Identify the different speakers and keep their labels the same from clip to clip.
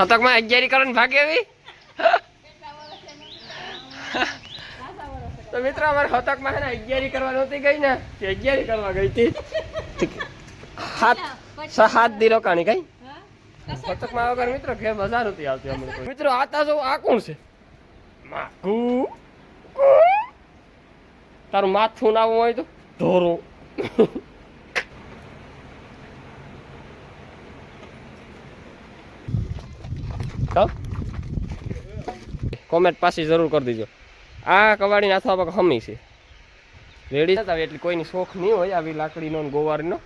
Speaker 1: હતકમાં 11 કરીને ભાગે આવી તો મિત્રો અમારે હતકમાં હે ને 11 કરવા નહોતી ગઈ ને 11 કરવા ગઈ હતી 7 દી રોકાણી કઈ હતકમાં વગર મિત્રો ઘેર મજા નહોતી આવતી અમને મિત્રો આતા જો આ કોણ છે માથું તારું માથું નાવું હોય તો ઢોરો કોમેન્ટ પાછી જરૂર કરી દીજો આ કવાડી નાથવા પગ હમી છે રેડી થતા એટલે કોઈની શોખ નહીં હોય આવી લાકડીનો ગોવારીનો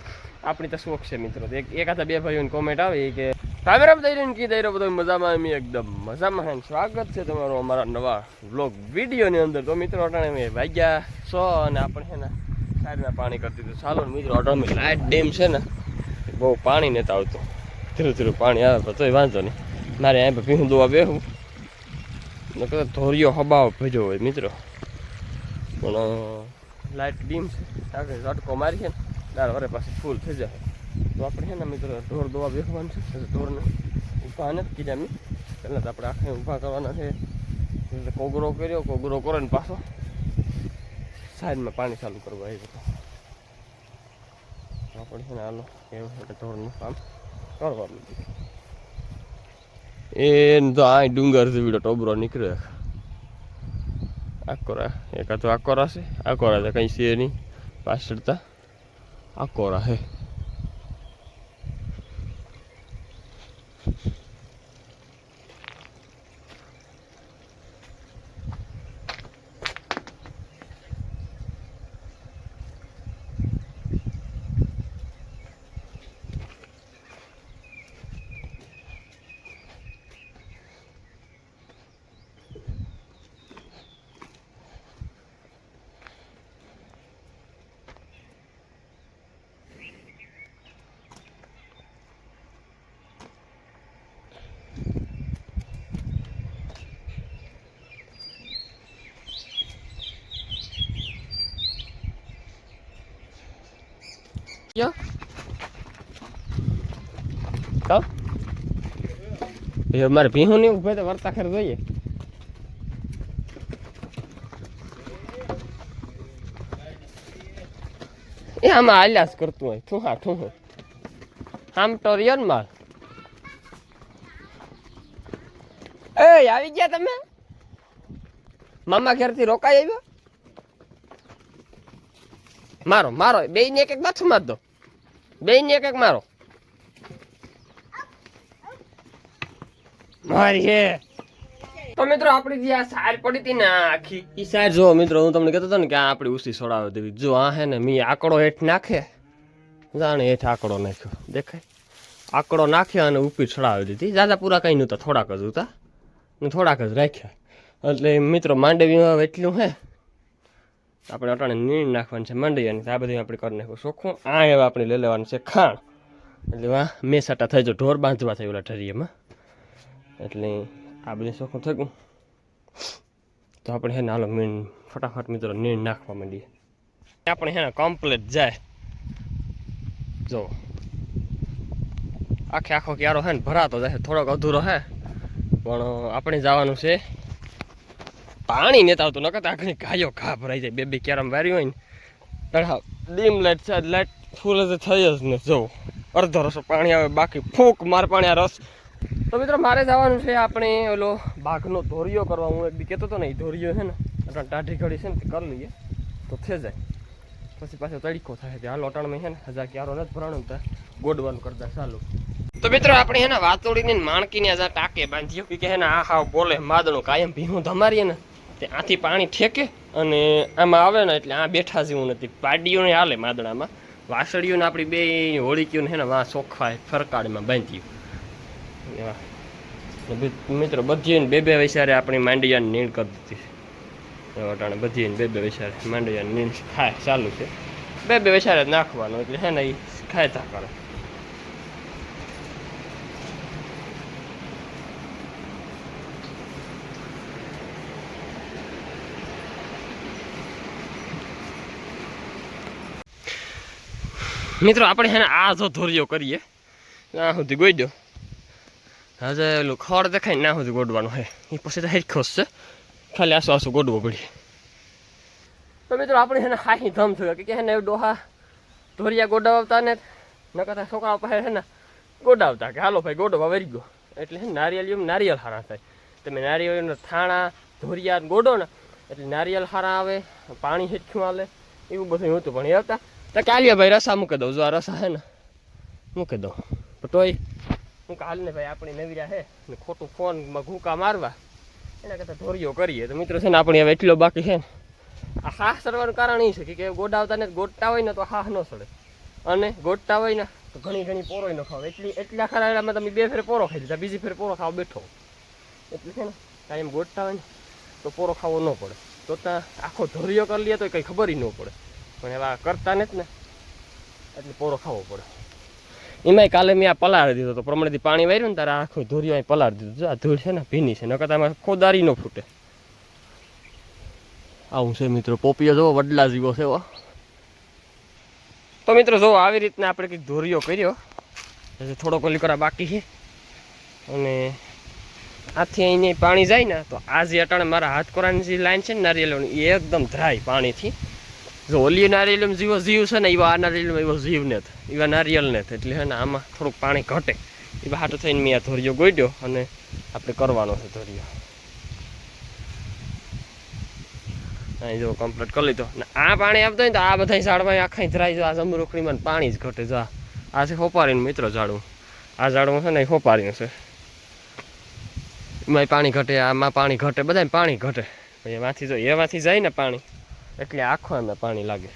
Speaker 1: આપણી તો શોખ છે મિત્રો એક હાથા બે ભાઈઓની કોમેન્ટ આવે કે રામ દઈ રહીને કી દઈ રહ્યો બધો મજામાં એમ એકદમ મજામાં સ્વાગત છે તમારું અમારા નવા વ્લોગ વિડીયોની અંદર તો મિત્રો અટાણે મેં વાગ્યા 100 અને આપણે છે ને સાઈડમાં પાણી કરી દીધું ચાલો મિત્રો અટાણે લાઇટ ડેમ છે ને બહુ પાણી નથી આવતું ધીરે ધીરે પાણી આવે તોય વાંધો નહીં મારે અહીં ભીહું દોવા બેહું કદાચ ધોરિયો હબાવ ભેજો હોય મિત્રો પણ લાઇટ ડીમ છે આગળ ઝટકો મારી છે ને દાળ વરે પાછી ફૂલ થઈ જાય તો આપણે છે ને મિત્રો ઢોર દોવા બેસવાનું છે ઢોરને ઊભા નથી કીધા મેં પહેલાં તો આપણે આખે ઊભા કરવાના છે કોગરો કર્યો કોગરો કરો ને પાછો સાઈડમાં પાણી ચાલુ કરવા એ બધું આપણે છે ને હાલો એવું એટલે ઢોરનું કામ કરવાનું એ તો આ ડુંગર છે બીડો ટોબરો નીકળે આકોરા એક તો આકોરા છે આકોરા તો કંઈ છે નહીં પાછળતા આકોરા હે Yo. Kau? Ya મારે ભીહું નહીં ઉભે તો વર્તા ખેર જોઈએ એ આમાં આલ્યાસ કરતું હોય ઠુહા ઠુહું આમ તો રિયન માર એ આવી ગયા તમે મામા ઘેરથી રોકાઈ આવ્યો મારો મારો બેયને એક એક બાથું માર દો બેયને એક એક મારો મારી હે તો મિત્રો આપણી જે આ સાર પડી હતી ને આખી ઈ સાર જો મિત્રો હું તમને કહેતો હતો ને કે આ આપણી ઉસી છોડાવી દેવી જો આ હે ને મી આકડો હેઠ નાખે જાણે હેઠ આકડો નાખ્યો દેખાય આકડો નાખ્યો અને ઉપી છોડાવી દીધી જ્યાદા પૂરા કંઈ નહોતા થોડાક જ હતા ને થોડાક જ રાખ્યા એટલે મિત્રો માંડવીમાં એટલું હે આપણે અટાણે નીણ નાખવાની છે માંડવીયાની આ બધી આપણે કરી નાખવું ચોખ્ખું આ એવા આપણે લઈ લેવાનું છે ખાણ એટલે વાહ મેસાટા થઈ જાય ઢોર બાંધવા થાય ઓલા ઠરીએમાં એટલે આ બધું ચોખ્ખું થયું તો આપણે હે ને હાલો મીણ ફટાફટ મિત્રો નીણ નાખવા માંડીએ આપણે હે ને કમ્પ્લીટ જાય જો આખો ક્યારો હે ને ભરાતો જાય થોડોક અધૂરો હે પણ આપણે જવાનું છે પાણી નથી આવતું નકર આગળ ગાયો ઘા ભરાઈ જાય બે ક્યારામ વારી હોય ને તળાવ ડીમ લાઈટ છે લાઈટ ફૂલ જ થઈ જ ને જો અડધો રસો પાણી આવે બાકી ફૂંક મારે પાણી આ રસ તો મિત્રો મારે જવાનું છે આપણે ઓલો બાઘનો ધોરિયો કરવા હું એક દી કહેતો હતો ને એ ધોરિયો છે ને અટાણ ટાઢી ઘડી છે ને તે કરી લઈએ તો થઈ જાય પછી પાછો તડીકો થાય તે હાલ અટાણમાં છે ને હજા ક્યારો નથી ભરાણું ત્યાં ગોડવાનું કરતા ચાલુ તો મિત્રો આપણે હે ને વાતોડીને માણકીને હજા ટાંકે બાંધ્યો કે હે ને આ હાવ બોલે માદણું કાયમ ભીહું ધમારીએ ને તે આથી પાણી ઠેકે અને આમાં આવે ને એટલે આ બેઠા જેવું નથી પાડીઓને હાલે માદણામાં વાસળીઓને આપણી બે હોળીકીઓને છે ને વાં ચોખ્ખા ફરકાડમાં બાંધ્યું એવા મિત્રો બધી બે વૈસારે આપણી માંડિયાની નીણ કરી દીધી અટાણે બધી બે વૈસારે માંડિયાની નીણ ખાય ચાલુ છે બે વૈસારે જ નાખવાનું એટલે છે ને એ ખાયતા કરે મિત્રો આપણે હે ને આ જો ધોરિયો કરીએ આ સુધી ગોઈ દો હજે એલું ખડ દેખાય ના સુધી ગોડવાનું હે એ પછી તો હેજ ખોશ છે ખાલી આસુ ગોડવો પડી. તો મિત્રો આપણે છે ને હાઈ ધમ થયો કે ને ડોહા ધોરિયા ગોડાવતા ને ન કરતા છોકરાઓ પાસે છે ને ગોડાવતા કે હાલો ભાઈ ગોડવા વરી ગયો એટલે છે નારિયેળ હારા થાય. તમે નારિયેળના થાણા ધોરિયા ગોડો ને એટલે નારિયેળ હારા આવે, પાણી હેઠું હાલે, એવું બધું હતું. પણ એ હતા તો કાલિયા ભાઈ રસા મૂકી દઉં, જો આ રસા છે ને મૂકી દઉં તોય હું હાલ ને ભાઈ આપણી નવીરા છે ને ખોટું ફોનમાં ઘૂંકા મારવા એના કરતાં ધોરિયો કરીએ. તો મિત્રો છે ને આપણી હવે એટલો બાકી છે ને આ હાથ ચડવાનું કારણ એ છે કે ગોડાવતા ને ગોટતા હોય ને તો હાથ ન ચડે, અને ગોટતા હોય ને તો ઘણી પોરોય ન ખાવ. એટલા ખરા એલામાં તમે 2 ફેર પોરો ખાઈ દીધા, બીજી ફેર પોરો ખાવા બેઠો એટલે છે ને કાંઈ એમ ગોટતા હોય ને તો પોરો ખાવો ન પડે. તો ત્યાં આખો ધોરિયો કરી લઈએ તો કંઈ ખબર ન પડે, પણ એવા કરતા નથી ને એટલે પોરો ખાવો પડે. એમાંય કાલે મેં આ પલાળી દીધો તો પ્રમાણેથી પાણી વાર્યું ને તારે આખો ધોરિયો અહીં પલાળી દીધું. જો આ ધૂળ છે ને ભીની છે, નકર આમાં ખોદારી ન ફૂટે. આવું છે મિત્રો, પોપિયો જોવો વડલા જેવો છે. તો મિત્રો જો આવી રીતના આપણે કંઈક ધોરિયો કર્યો, થોડોક ઓલી કરા બાકી છે. અને આથી અહીં પાણી જાય ને તો આ જે અટાણે મારા હાથ કોરાની જે લાઈન છે ને નારિયેળની એ એકદમ ધ્રાય પાણીથી. જો ઓલી નારિયેળમાં જેવો જીવ છે ને એવા આ નારિયેળમાં એવો જીવ નથી, એવા નારિયેળ નથી. એટલે છે ને આમાં થોડુંક પાણી ઘટે એવા હાટો થઈને મેં આ ધોરિયો ગોડ્યો અને આપણે કરવાનો છે ધોરિયો. અહીં જો કમ્પ્લીટ કરી લીધો ને આ પાણી આપતો હોય ને તો આ બધા ઝાડમાં આખા ધરાઈ જો આ જમરૂખડીમાં પાણી જ ઘટે. જો આ છે હોપારીનું મિત્રો ઝાડવું, આ ઝાડવું છે ને એ હોપારીનું છે, એમાં પાણી ઘટે, આમાં પાણી ઘટે, બધામાં પાણી ઘટે. એમાંથી જો એમાંથી જાય ને પાણી એટલે આખો એમાં પાણી લાગે.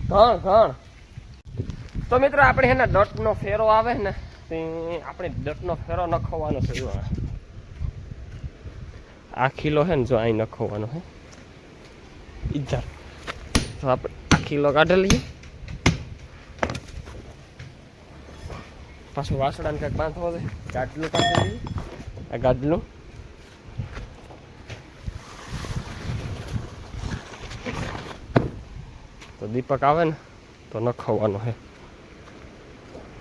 Speaker 1: ઘણ તો મિત્રો આપણે છે ને દટનો ફેરો આવે ને તે આપણે દટનો ફેરો નખવાનો છે. જો આ ખીલો છે ને જો અહીં નખવાનો છે ઈધર, તો આપણે આ ખીલો કાઢી લઈએ. પાછું વાસણાને કંઈક બાંધવો છે, ગાડલું કાઢી લઈએ. આ ગાડલું તો દીપક આવે ને તો નખવાનો છે.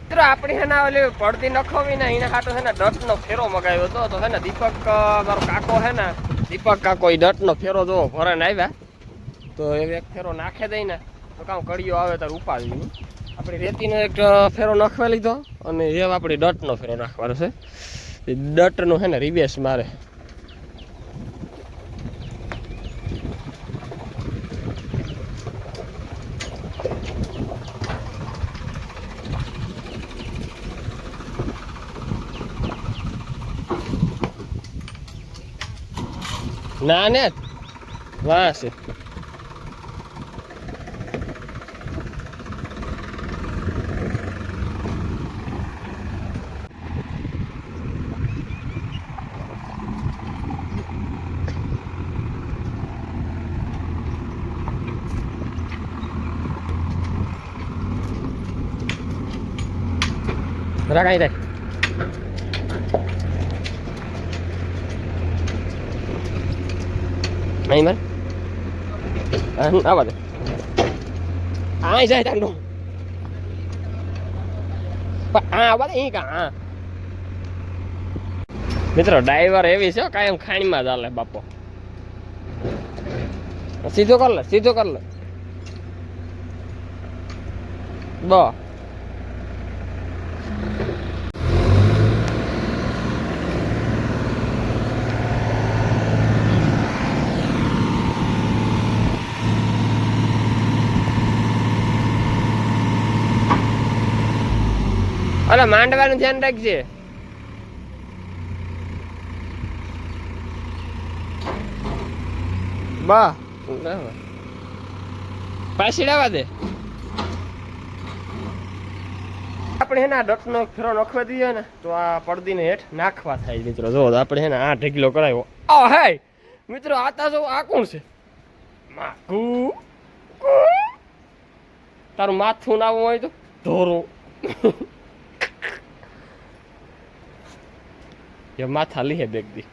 Speaker 1: મિત્રો આપણે છે ને ઓલી પડતી નખવી ને એના હાટો છે ને દટનો ફેરો મગાવ્યો હતો. તો છે ને દીપક મારો કાકો છે ને દીપક કાકો એ દટનો ફેરો જો ભરે ને આવ્યા તો એ એક ફેરો નાખે દઈ ને તો કામ કડીઓ આવે ત્યારે ઉપાડી. આપણે રેતીનો એક ફેરો નાખવા લીધો અને એ આપણે દટનો ફેરો નાખવાનો છે. દટનું છે ને રિવેશ મારે. ના ને વાહ છે રાખાઈ જાય. નહીં મારે આવા દે આ જાય તારું આવા દે કા. મિત્રો ડ્રાઈવર એવી છે કાયમ ખાણીમાં ચાલે બાપો. સીધો કર લે, સીધો કર લે. બ અલા માંડવાનું ધ્યાન રાખજે. બા પાછી લાવવા દે. આપણે એના દટનો ફેરો નખવા દઈએ ને તો આ પડદીને હેઠ નાખવા થાય. મિત્રો જો આપણે એને આ ઢગલો કરાવ્યો. આ હે મિત્રો આતા જો આ કોણ છે? તારું માથું ના હોય તો ધોરું એ માથા લીહે બેગ દી.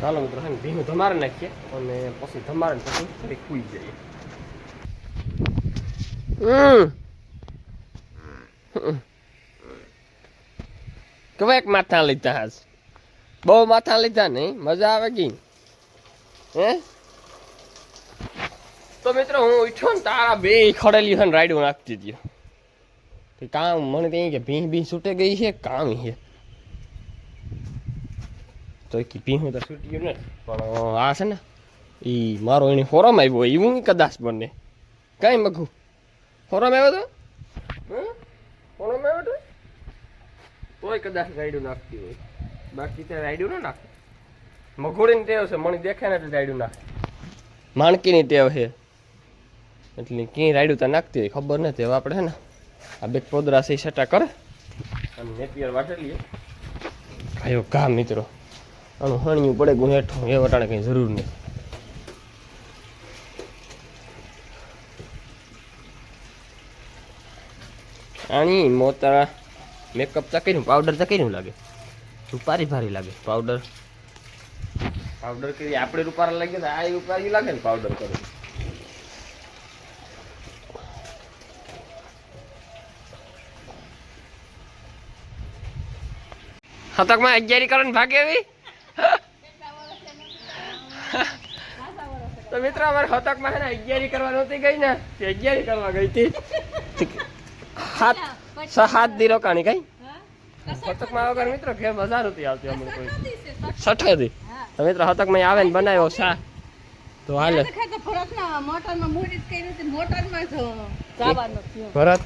Speaker 1: ચાલો મિત્રો હે ને ભીનું ધમારે નાખીએ અને પછી ધમારે પછી ફરી ખુઈ જઈએ. કેવા એક માથા લીધા આજ બહુ માથા લીધા નહીં મજા આવે ગઈ હે. તો મિત્રો હું ઉઠ્યો ને તારા બે ખડેલી છે ને રાયડું નાખતી હતી કામ મને કહી કે ભીં ભીં છૂટે ગઈ છે કામ છે તો ભીં તો છૂટ્યું ને પણ આ છે ને એ મારો એની ફોરમ આવ્યો એવું કદાચ બને કઈ મગું ફોરમ આવ્યો તો ફોરમ આવ્યો તો તોય કદાચ રાયડું નાખતી હોય બાકી ત્યાં રાયડું ના નાખે મઘોડીની ટેવ છે મને દેખાય ને એટલે રાયડું નાખે માણકીની ટેવ છે એટલે ક્યાંય રાયડું ત્યાં નાખતી હોય ખબર નથી હવે આપણે હે ને આ બે પોદરા છે સટા કરે અને નેપિયર વાટેલીએ કયો ઘા મિત્રો આનું હણિયું પડે ગું હેઠું એ વટાણે કંઈ જરૂર નહીં. આની મોતા મેકઅપ તો કર્યું પાવડર તો કર્યું લાગે રૂપારી ભારી લાગે પાવડર કરી આપણે રૂપારા લાગે તો આ રૂપારી લાગે ને પાવડર કરે. હતકમાં 11 કરીને ભાગે આવી તો મિત્રો અમારે હતકમાં ને 11 કરવા નહોતી ગઈ ને 11 કરવા ગઈ હતી 7 દી રોકાણી કઈ હતકમાં વગર મિત્રો ઘેર મજા નહોતી આવતી અમને કોઈ 60 દી તો મિત્રો હતકમાં આવે ને બનાવ્યો શા તો હાલે ભરત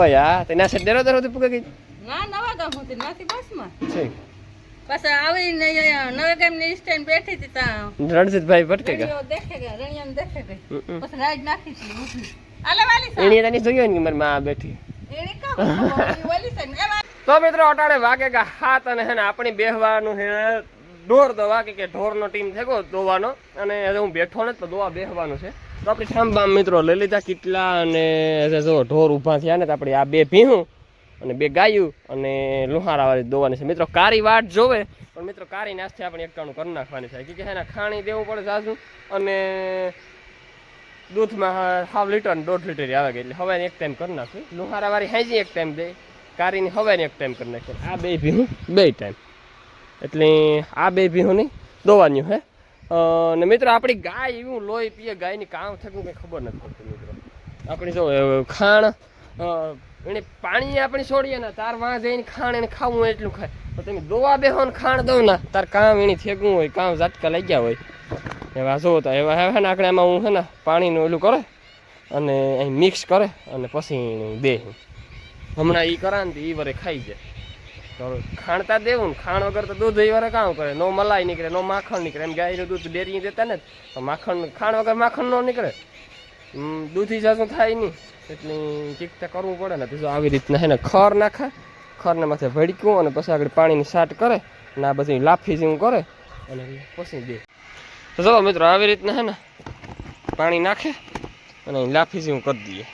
Speaker 1: ઓય હા તે ના સેટ દેરો દેરો પૂગે ગઈ
Speaker 2: ના નવા ગામ હતી નાથી બસમાં છે પાછા આવીને નવે ગામ ની સ્ટેન્ડ બેઠી હતી તા
Speaker 1: રણજીતભાઈ ભટકે ગયા
Speaker 2: દેખે ગયા રણિયાને દેખે ગઈ પછી રાઈડ નાખી હતી ઊભી આલે વાલી સા
Speaker 1: એની તને જોયો ને મારી માં બેઠી
Speaker 2: એની કા વાલી સા
Speaker 1: તો મિત્રો અટાણે વાગેગા 7 અને હે ને આપણી બેહવાનું હે ઢોર દો વાગે કે ઢોરનો ટીમ થેગો દોવાનો અને હવે હું બેઠો ને તો દોવા બેહવાનું છે તો આપણે ઠામબામ મિત્રો લઈ લીધા કેટલા અને જો ઢોર ઊભા થયા ને તો આપણે આ બે ભીહું અને બે ગાયું અને લુહારાવાળી દોવાની છે મિત્રો. કારી વાટ જોવે પણ મિત્રો કારી નાસ્તે આપણે એકટાણું કરી નાખવાની છે કે એના ખાણી દેવું પડે સાસું અને દૂધમાં 1/2 લીટર ને 1.5 લીટર આવે એટલે હવાને એક ટાઈમ કરી નાખી લુહારાવાળી હાજી એક ટાઈમ દે કારીની હવાને એક ટાઈમ કરી નાખી આ બે ભીહું બે ટાઈમ એટલે આ બે ભીહુંની દોવાની હે. અને મિત્રો આપણી ગાય એવું લોહી પીએ ગાયની કામ થતું કંઈ ખબર નથી પડતી મિત્રો. આપણી જો ખાણ એને પાણી આપણે છોડીએ ને તાર વાં જઈને ખાણ એને ખાવું હોય એટલું ખાય તો તમે દોવા બેહો ને ખાણ દઉં ને તાર કામ એની થેગવું હોય કામ ઝાટકા લાગ્યા હોય એવા જોતા એવા હે ને આપણે એમાં હું છે ને પાણીનું ઓલું કરે અને અહીં મિક્સ કરે અને પછી દે હમણાં એ કરા ને એ વરે ખાઈ જાય તો ખાણતા દેવું ને ખાણ વગર તો દૂધ એ વરે કામ કરે નો મલાઈ નીકળે નો માખણ નીકળે એમ ગાયનું દૂધ ડેરી દેતા ને તો માખણ ખાણ વગર માખણ ન નીકળે દૂધી જાજું થાય નહીં એટલે ચીકતા કરવું પડે ને તો આવી રીતના હે ને ખર નાખે ખરને માથે ભડક્યું અને પછી આગળ પાણીની સાટ કરે ને આ બધી લાફી જેવું કરે અને પછી દે તો ચલો મિત્રો આવી રીતના હે ને પાણી નાખે અને લાફી જેવું કરી દઈએ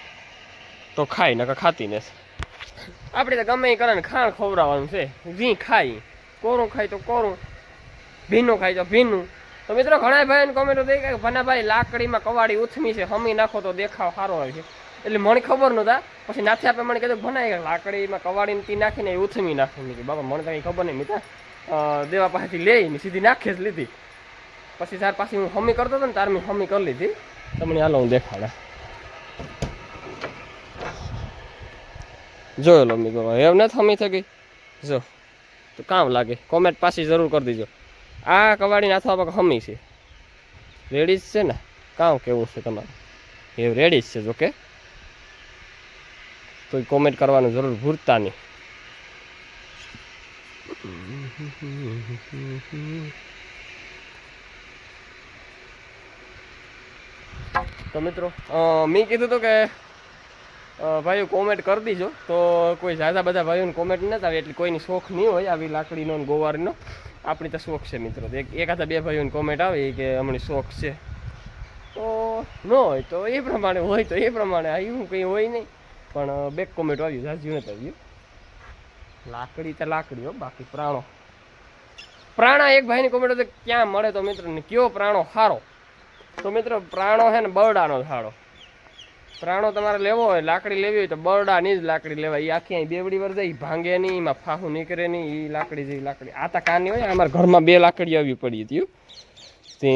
Speaker 1: તો ખાય નકર ખાતી નથી. આપણે તો ગમે એ કરે ને ખાણ ખવડાવવાનું છે જી ખાઈ કોરું ખાય તો કોરું ભીનું ખાય તો ભીનું. તો મિત્રો ઘણા ભાઈને કોમેન્ટો દઈ કે ભનાભાઈ લાકડીમાં કવાડી ઉથમી છે હમી નાખો તો દેખાવ સારો આવે છે એટલે મને ખબર નહોતા પછી નાથે આપણે મને કીધું ભણાય લાકડીમાં કવાડીને તી નાખીને એ ઉથમી નાખી કે બાબા મને કંઈ ખબર નહીં મિત્ર દેવા પાસેથી લઈને સીધી નાખી જ લીધી પછી તાર પાછી હું હમી કરતો હતો ને તાર મેં હમી કરી લીધી તમને હાલો હું દેખાડા જોયો લો મી કરો એમ નથી હમી થઈ ગઈ જો તો કામ લાગે કોમેન્ટ પાછી જરૂર કરી દીજો. આ કવાડી નાથવા પર હમી છે રેડી જ છે ને કામ કેવું છે તમારું એ રેડી જ છે જોકે તો કોમેન્ટ કરવાનું જરૂર ભૂલતા નહીં. તો મિત્રો મેં કીધું હતું કે ભાઈઓ કોમેન્ટ કરી દીજો તો કોઈ ઝાઝા બધા ભાઈઓને કોમેન્ટ નથી આવે એટલે કોઈની શોખ નહીં હોય આવી લાકડીનો ને ગોવારનો આપણી તો શોખ છે મિત્રો. એકાદા બે ભાઈઓને કોમેન્ટ આવે કે અમને શોખ છે તો ન હોય તો એ પ્રમાણે હોય તો એ પ્રમાણે આવ્યું કંઈ હોય નહીં પણ બે કોમેન્ટ આવ્યું ઝાઝ્યું નથી આવ્યું લાકડી તો લાકડી હો બાકી પ્રાણો પ્રાણા એક ભાઈની કોમેન્ટ હતી ક્યાં મળે તો મિત્ર ને કયો પ્રાણો સારો, તો મિત્રો પ્રાણો છે ને બરડાનો સારો. પ્રાણો તમારે લેવો હોય, લાકડી લેવી હોય તો બરડાની જ લાકડી લેવાય. એ આખી અહીં બેવડી વર જાય, ભાંગે નહીં, એમાં ફાહું નીકળે નહીં. એ લાકડી જેવી લાકડી આ તા કાની હોય. અમારા ઘરમાં 2 લાકડી આવી પડી હતી તે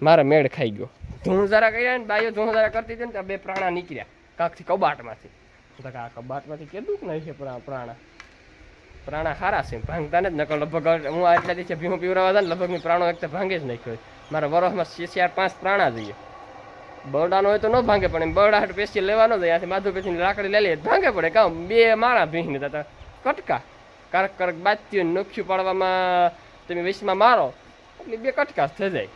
Speaker 1: મારે મેળ ખાઈ ગયો. ધૂણઝારા કર્યા ને બાઈઓ ધૂણઝારા કરતી હતી ને ત્યાં 2 પ્રાણા નીકળ્યા કાંકથી કબાટમાંથી. તો આ કબાટમાંથી કીધું કે નહીં છે પ્રાણા સારા છે, ભાંગતા ને જ નકર લગભગ હું આટલા દિવસે ભીહું પીવરાવા હતા ને લગભગ પ્રાણો એક તો ભાંગે જ નહીં હોય. મારા વરસમાં 4-5 પ્રાણા જોઈએ. બરડાનો હોય તો ન ભાંગે, પણ એમ બરડા હાટ પેસ્ટી લેવાનો જ ત્યાંથી માધુ પેસ્ટીની લાકડી લઈ લઈએ ભાંગે પડે. કામ 2 માળા ભીંને થતા કટકા કરક કરક બાજતી હોય, નોખ્યું પાડવામાં તમે 20માં મારો એટલે 2 કટકા થઈ જાય.